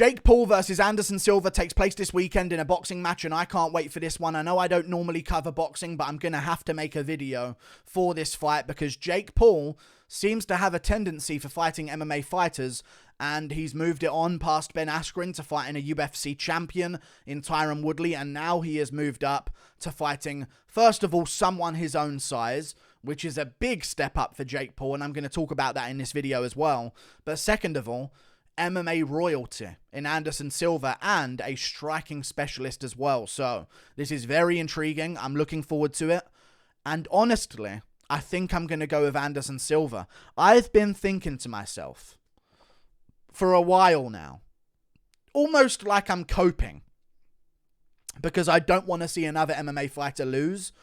Jake Paul versus Anderson Silva takes place this weekend in a boxing match, and I can't wait for this one. I know I don't normally cover boxing, but I'm going to have to make a video for this fight because Jake Paul seems to have a tendency for fighting MMA fighters, and he's moved it on past Ben Askren to fighting a UFC champion in Tyron Woodley, and now he has moved up to fighting, first of all, someone his own size, which is a big step up for Jake Paul, and I'm going to talk about that in this video as well. But second of all, MMA royalty in Anderson Silva and a striking specialist as well. So this is very intriguing. I'm looking forward to it. And honestly, I think I'm going to go with Anderson Silva. I've been thinking to myself for a while now, almost like I'm coping, because I don't want to see another MMA fighter lose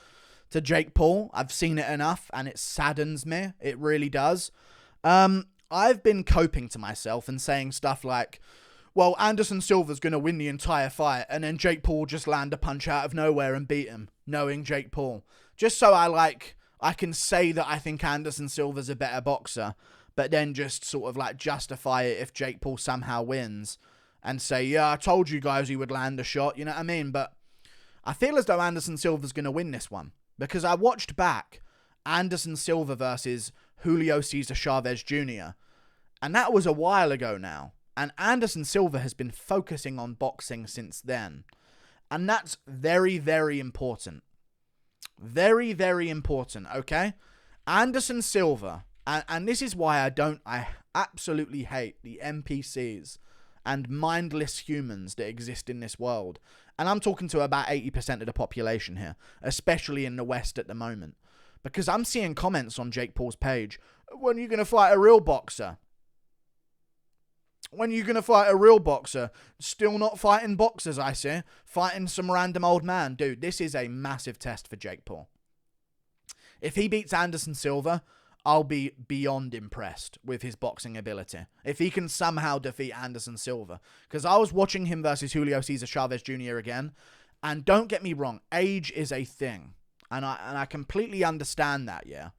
to Jake Paul. I've seen it enough and it saddens me. It really does. I've been coping to myself and saying stuff like, well, Anderson Silva's going to win the entire fight and then Jake Paul just land a punch out of nowhere and beat him, knowing Jake Paul. Just so I can say that I think Anderson Silva's a better boxer, but then just sort of like justify it if Jake Paul somehow wins and say, yeah, I told you guys he would land a shot, you know what I mean? But I feel as though Anderson Silva's going to win this one because I watched back Anderson Silva versus Julio Cesar Chavez Jr., and that was a while ago now. And Anderson Silva has been focusing on boxing since then. And that's very, very important. Very, very important, okay? Anderson Silva, and this is why I absolutely hate the NPCs and mindless humans that exist in this world. And I'm talking to about 80% of the population here, especially in the West at the moment. Because I'm seeing comments on Jake Paul's page, when are you going to fight a real boxer? When are you going to fight a real boxer? Still not fighting boxers, I see. Fighting some random old man. Dude, this is a massive test for Jake Paul. If he beats Anderson Silva, I'll be beyond impressed with his boxing ability. If he can somehow defeat Anderson Silva. Because I was watching him versus Julio Cesar Chavez Jr. again. And don't get me wrong, age is a thing. And I completely understand that, yeah.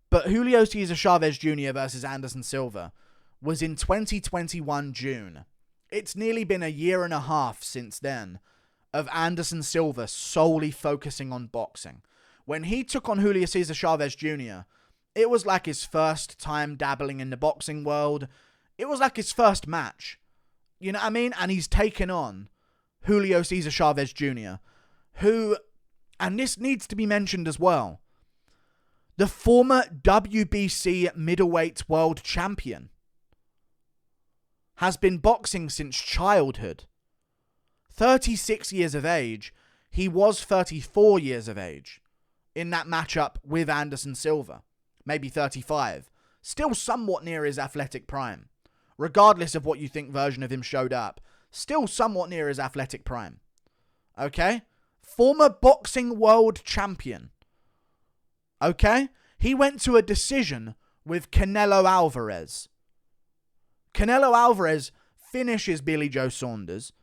But Julio Cesar Chavez Jr. versus Anderson Silva was in 2021 June. It's nearly been a year and a half since then of Anderson Silva solely focusing on boxing. When he took on Julio Cesar Chavez Jr., it was like his first time dabbling in the boxing world. It was like his first match. You know what I mean? And he's taken on Julio Cesar Chavez Jr., who, and this needs to be mentioned as well, the former WBC middleweight world champion, has been boxing since childhood. 36 years of age. He was 34 years of age in that matchup with Anderson Silva. Maybe 35. Still somewhat near his athletic prime. Regardless of what you think version of him showed up. Still somewhat near his athletic prime. Okay? Former boxing world champion. Okay? He went to a decision with Canelo Alvarez. Canelo Alvarez finishes Billy Joe Saunders.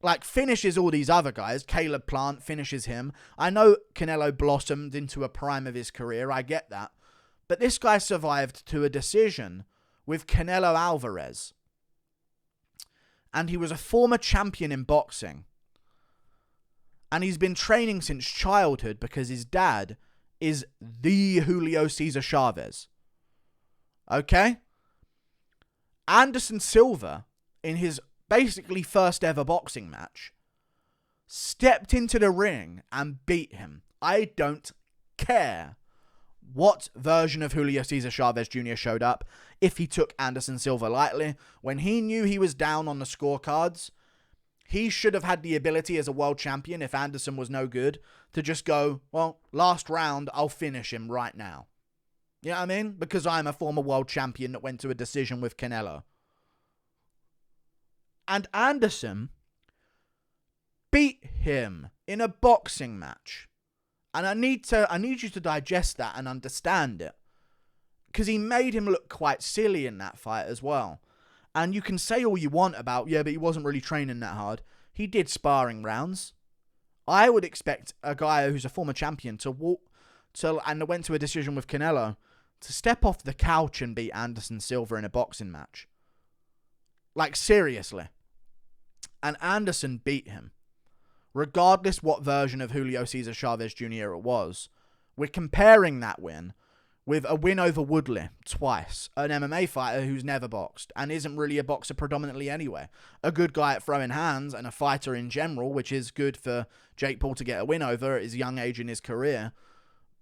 Like, finishes all these other guys. Caleb Plant finishes him. I know Canelo blossomed into a prime of his career. I get that. But this guy survived to a decision with Canelo Alvarez. And he was a former champion in boxing. And he's been training since childhood because his dad is the Julio Cesar Chavez. Okay? Anderson Silva, in his basically first ever boxing match, stepped into the ring and beat him. I don't care what version of Julio Cesar Chavez Jr. showed up if he took Anderson Silva lightly. When he knew he was down on the scorecards, he should have had the ability as a world champion, if Anderson was no good, to just go, well, last round, I'll finish him right now. You know what I mean? Because I'm a former world champion that went to a decision with Canelo. And Anderson beat him in a boxing match. And I need you to digest that and understand it. Because he made him look quite silly in that fight as well. And you can say all you want about, yeah, but he wasn't really training that hard. He did sparring rounds. I would expect a guy who's a former champion and went to a decision with Canelo to step off the couch and beat Anderson Silva in a boxing match. Like, seriously. And Anderson beat him. Regardless what version of Julio Cesar Chavez Jr. it was, we're comparing that win with a win over Woodley twice, an MMA fighter who's never boxed and isn't really a boxer predominantly anyway. A good guy at throwing hands and a fighter in general, which is good for Jake Paul to get a win over at his young age in his career.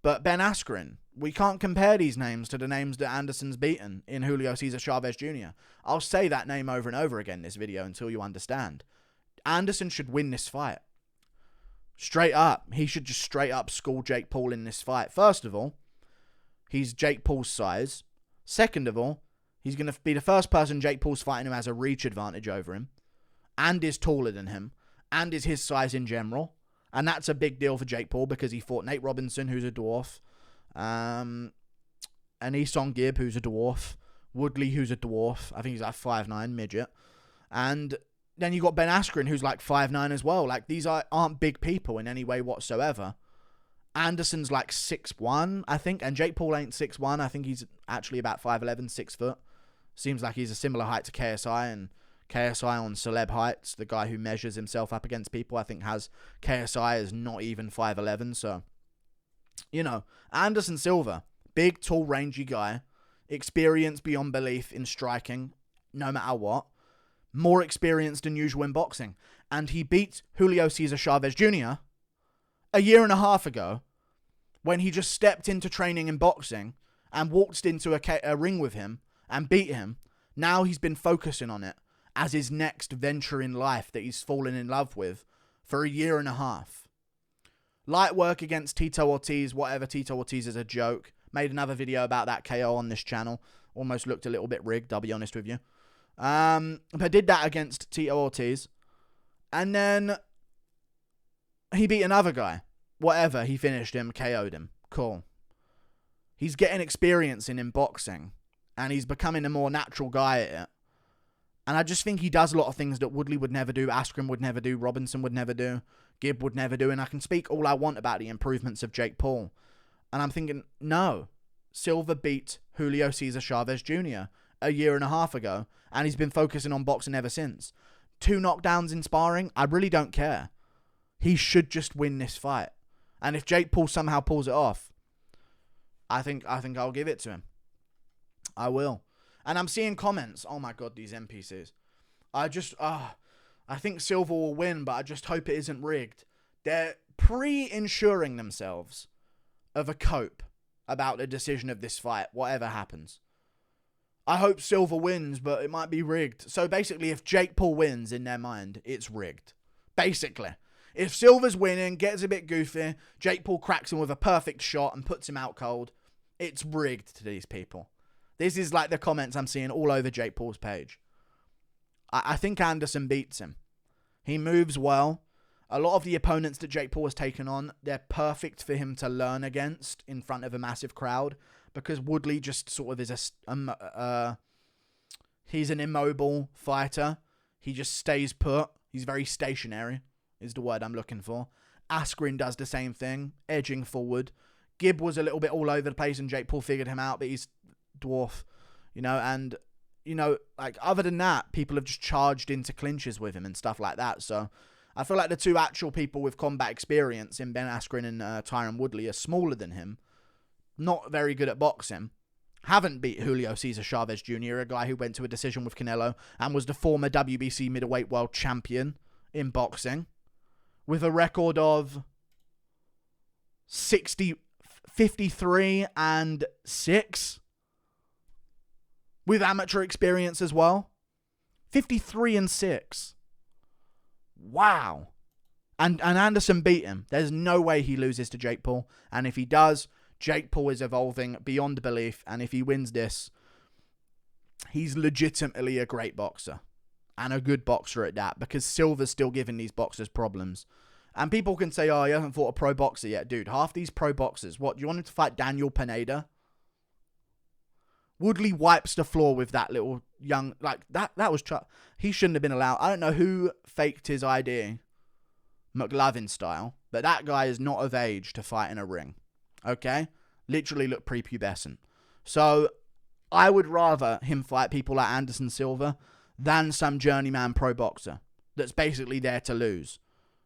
But Ben Askren, we can't compare these names to the names that Anderson's beaten in Julio Cesar Chavez Jr. I'll say that name over and over again in this video until you understand. Anderson should win this fight. Straight up. He should just straight up school Jake Paul in this fight. First of all, he's Jake Paul's size. Second of all, he's going to be the first person Jake Paul's fighting who has a reach advantage over him and is taller than him and is his size in general. And that's a big deal for Jake Paul because he fought Nate Robinson, who's a dwarf, and Esong Gibb, who's a dwarf, Woodley, who's a dwarf. I think he's like 5'9", midget. And then you got Ben Askren, who's like 5'9" as well. Like, these aren't big people in any way whatsoever. Anderson's like 6'1", I think, and Jake Paul ain't 6'1". I think he's actually about 5'11", 6 foot. Seems like he's a similar height to KSI, and KSI on Celeb Heights, the guy who measures himself up against people, I think has KSI as not even 5'11". So, you know, Anderson Silva, big, tall, rangy guy, experienced beyond belief in striking, no matter what, more experienced than usual in boxing. And he beat Julio Cesar Chavez Jr. a year and a half ago when he just stepped into training in boxing and walked into a ring with him and beat him. Now he's been focusing on it as his next venture in life that he's fallen in love with for a year and a half. Light work against Tito Ortiz, whatever. Tito Ortiz is a joke. Made another video about that KO on this channel. Almost looked a little bit rigged, I'll be honest with you. But did that against Tito Ortiz. And then he beat another guy. Whatever, he finished him, KO'd him. Cool. He's getting experience in boxing. And he's becoming a more natural guy at it. And I just think he does a lot of things that Woodley would never do, Askren would never do, Robinson would never do, Gibb would never do. And I can speak all I want about the improvements of Jake Paul. And I'm thinking, no. Silva beat Julio Cesar Chavez Jr. a year and a half ago. And he's been focusing on boxing ever since. 2 knockdowns in sparring, I really don't care. He should just win this fight. And if Jake Paul somehow pulls it off, I think I'll give it to him. I will. And I'm seeing comments. Oh my God, these NPCs. I think Silva will win, but I just hope it isn't rigged. They're pre-insuring themselves of a cope about the decision of this fight, whatever happens. I hope Silva wins, but it might be rigged. So basically, if Jake Paul wins in their mind, it's rigged. Basically. If Silva's winning, gets a bit goofy, Jake Paul cracks him with a perfect shot and puts him out cold, it's rigged to these people. This is like the comments I'm seeing all over Jake Paul's page. I think Anderson beats him. He moves well. A lot of the opponents that Jake Paul has taken on, they're perfect for him to learn against in front of a massive crowd. Because Woodley just sort of is he's an immobile fighter. He just stays put. He's very stationary, is the word I'm looking for. Askren does the same thing, edging forward. Gibb was a little bit all over the place and Jake Paul figured him out, but he's dwarf, you know, and, you know, like, other than that, people have just charged into clinches with him and stuff like that. So I feel like the two actual people with combat experience in Ben Askren and Tyron Woodley are smaller than him, not very good at boxing, haven't beat Julio Cesar Chavez Jr., a guy who went to a decision with Canelo and was the former WBC middleweight world champion in boxing, with a record of 53-6, with amateur experience as well. 53-6. Wow. And Anderson beat him. There's no way he loses to Jake Paul. And if he does, Jake Paul is evolving beyond belief. And if he wins this, he's legitimately a great boxer. And a good boxer at that. Because Silva's still giving these boxers problems. And people can say, oh, he hasn't fought a pro boxer yet. Dude, half these pro boxers, what, do you want him to fight Daniel Pineda? Woodley wipes the floor with that little young, like, that was, he shouldn't have been allowed. I don't know who faked his ID, McLovin style, but that guy is not of age to fight in a ring. Okay? Literally look prepubescent. So, I would rather him fight people like Anderson Silva than some journeyman pro boxer that's basically there to lose.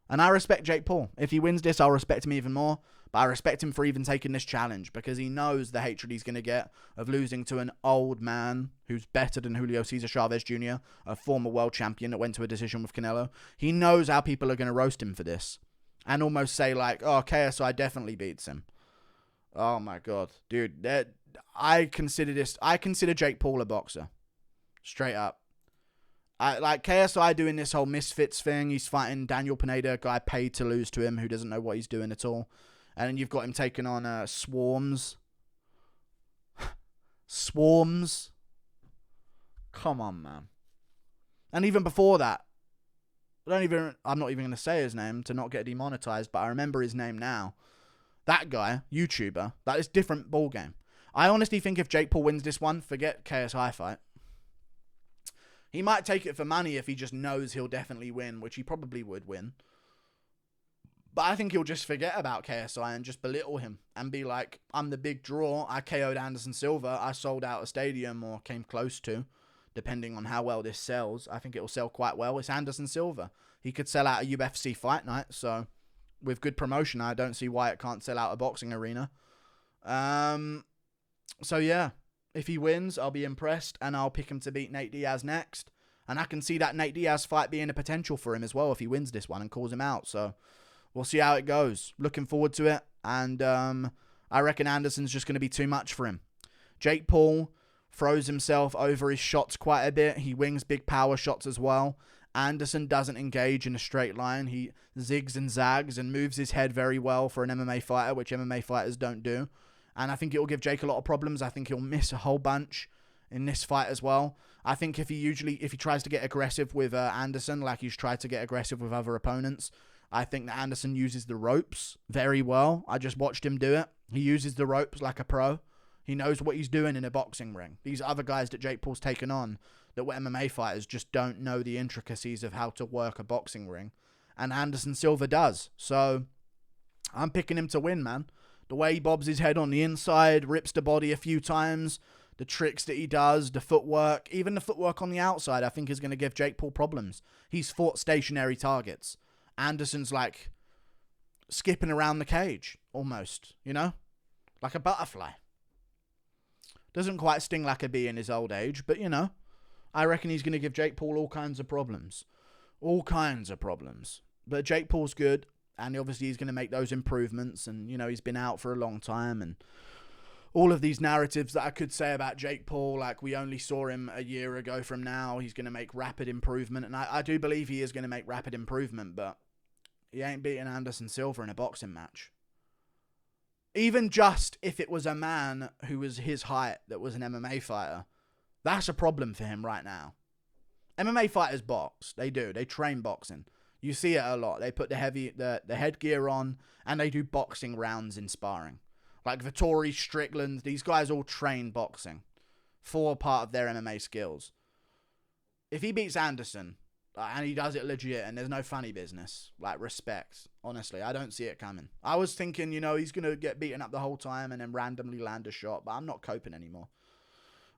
And I respect Jake Paul. If he wins this, I'll respect him even more. But I respect him for even taking this challenge because he knows the hatred he's going to get of losing to an old man who's better than Julio Cesar Chavez Jr., a former world champion that went to a decision with Canelo. He knows how people are going to roast him for this and almost say like, oh, KSI definitely beats him. Oh my God, dude. I consider Jake Paul a boxer. Straight up. I like KSI doing this whole misfits thing. He's fighting Daniel Pineda, a guy paid to lose to him who doesn't know what he's doing at all. And then you've got him taking on Swarms. Swarms. Come on, man. And even before that, I'm not even going to say his name to not get demonetized, but I remember his name now. That guy, YouTuber, that is different ballgame. I honestly think if Jake Paul wins this one, forget KSI fight. He might take it for money if he just knows he'll definitely win, which he probably would win. But I think he'll just forget about KSI and just belittle him and be like, I'm the big draw. I KO'd Anderson Silva. I sold out a stadium or came close to, depending on how well this sells. I think it will sell quite well. It's Anderson Silva. He could sell out a UFC fight night. So with good promotion, I don't see why it can't sell out a boxing arena. So yeah. If he wins, I'll be impressed, and I'll pick him to beat Nate Diaz next. And I can see that Nate Diaz fight being a potential for him as well if he wins this one and calls him out. So we'll see how it goes. Looking forward to it. And I reckon Anderson's just going to be too much for him. Jake Paul throws himself over his shots quite a bit. He wings big power shots as well. Anderson doesn't engage in a straight line. He zigs and zags and moves his head very well for an MMA fighter, which MMA fighters don't do. And I think it will give Jake a lot of problems. I think he'll miss a whole bunch in this fight as well. I think if he tries to get aggressive with Anderson, like he's tried to get aggressive with other opponents, I think that Anderson uses the ropes very well. I just watched him do it. He uses the ropes like a pro. He knows what he's doing in a boxing ring. These other guys that Jake Paul's taken on, that were MMA fighters, just don't know the intricacies of how to work a boxing ring. And Anderson Silva does. So I'm picking him to win, man. The way he bobs his head on the inside, rips the body a few times, the tricks that he does, the footwork, even the footwork on the outside, I think is going to give Jake Paul problems. He's fought stationary targets. Anderson's like skipping around the cage, almost, you know? Like a butterfly. Doesn't quite sting like a bee in his old age, but, you know, I reckon he's going to give Jake Paul all kinds of problems. All kinds of problems. But Jake Paul's good. And obviously he's going to make those improvements. And, you know, he's been out for a long time. And all of these narratives that I could say about Jake Paul, like we only saw him a year ago from now, he's going to make rapid improvement. And I do believe he is going to make rapid improvement. But he ain't beating Anderson Silva in a boxing match. Even just if it was a man who was his height that was an MMA fighter, that's a problem for him right now. MMA fighters box. They do. They train boxing. You see it a lot. They put the headgear on and they do boxing rounds in sparring. Like Vittori, Strickland, these guys all train boxing for part of their MMA skills. If he beats Anderson, and he does it legit and there's no funny business, like respect, honestly, I don't see it coming. I was thinking, you know, he's going to get beaten up the whole time and then randomly land a shot, but I'm not coping anymore.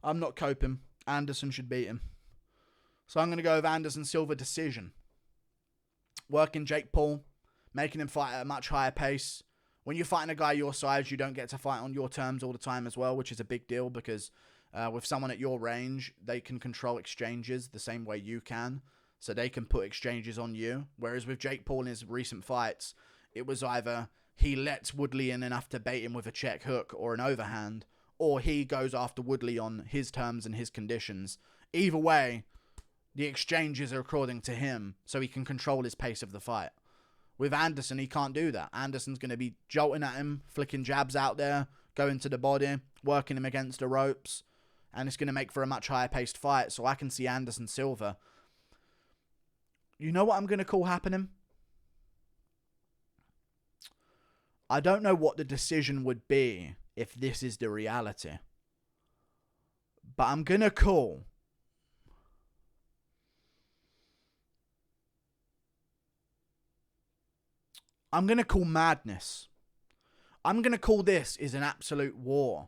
I'm not coping. Anderson should beat him. So I'm going to go with Anderson Silva decision. Working Jake Paul, making him fight at a much higher pace. When you're fighting a guy your size, you don't get to fight on your terms all the time as well, which is a big deal because with someone at your range, they can control exchanges the same way you can. So they can put exchanges on you. Whereas with Jake Paul in his recent fights, it was either he lets Woodley in enough to bait him with a check hook or an overhand, or he goes after Woodley on his terms and his conditions. Either way, the exchanges are according to him, so he can control his pace of the fight. With Anderson, he can't do that. Anderson's going to be jolting at him, flicking jabs out there, going to the body, working him against the ropes, and it's going to make for a much higher paced fight, so I can see Anderson Silva. You know what I'm going to call happening? I don't know what the decision would be if this is the reality, but I'm going to call madness. I'm going to call this is an absolute war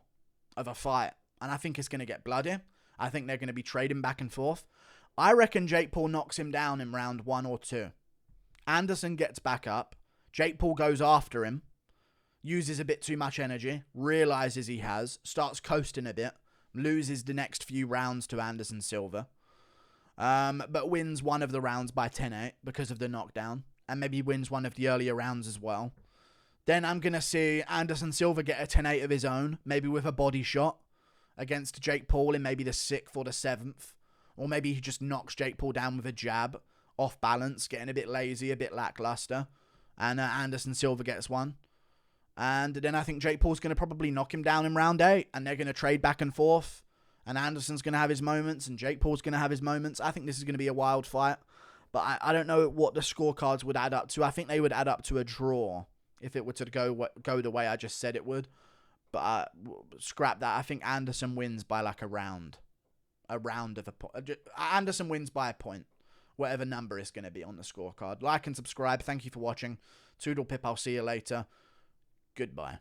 of a fight. And I think it's going to get bloody. I think they're going to be trading back and forth. I reckon Jake Paul knocks him down in round 1 or 2. Anderson gets back up. Jake Paul goes after him. Uses a bit too much energy. Realizes he has. Starts coasting a bit. Loses the next few rounds to Anderson Silva. But wins one of the rounds by 10-8 because of the knockdown. And maybe wins one of the earlier rounds as well. Then I'm going to see Anderson Silva get a 10-8 of his own. Maybe with a body shot against Jake Paul in maybe the 6th or the 7th. Or maybe he just knocks Jake Paul down with a jab. Off balance. Getting a bit lazy. A bit lackluster. And Anderson Silva gets one. And then I think Jake Paul's going to probably knock him down in round 8. And they're going to trade back and forth. And Anderson's going to have his moments. And Jake Paul's going to have his moments. I think this is going to be a wild fight. But I don't know what the scorecards would add up to. I think they would add up to a draw. If it were to go the way I just said it would. But scrap that. I think Anderson wins by like a round. A round of a point. Anderson wins by a point. Whatever number is going to be on the scorecard. Like and subscribe. Thank you for watching. Toodle pip. I'll see you later. Goodbye.